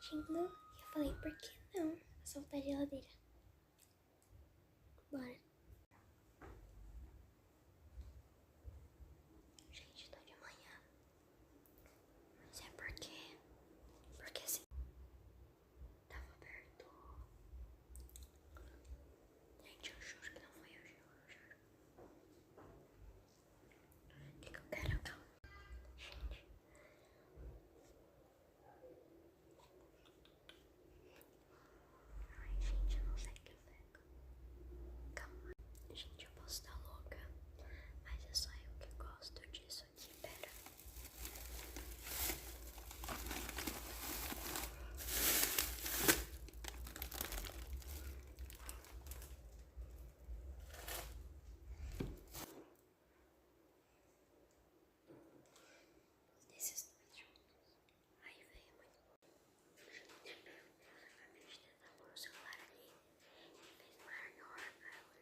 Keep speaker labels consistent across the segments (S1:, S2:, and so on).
S1: divertindo. E eu falei, por que não soltar a geladeira? Bora. Gente, tô de manhã. Mas é porque assim, tava aberto. Gente, eu juro que não foi eu, juro. O que eu quero? Calma. Gente. Ai, gente, eu não sei o que eu pego. Calma. Gente, eu posso estar louca, mas é só eu que gosto disso aqui. Pera. Desses dois juntos. Aí veio muito bom. Gente, acabei de tentar pôr o celular ali e fez maior barulho.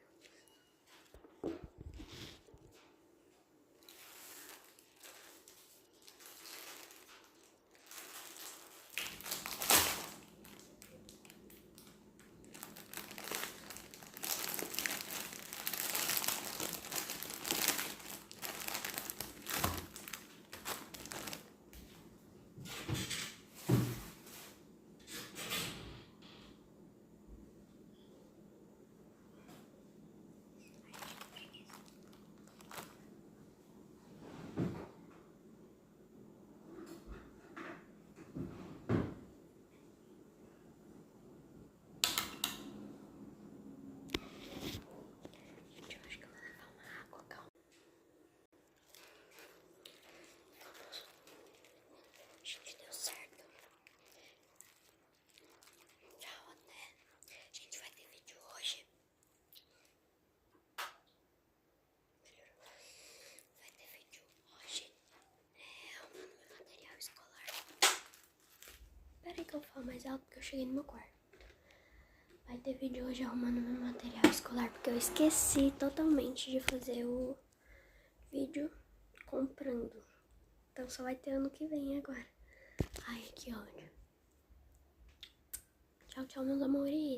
S1: Gente, eu acho que eu vou levar uma água, calma. Gente, deu certo. Tchau, até. Gente, vai ter vídeo hoje. Vai ter vídeo hoje. Arrumando meu material escolar. Pera aí que eu falo mais alto porque eu cheguei no meu quarto. Vai ter vídeo hoje arrumando meu material escolar, porque eu esqueci totalmente de fazer o vídeo comprando. Então só vai ter ano que vem agora. Ai, que ódio. Tchau, tchau, meus amores.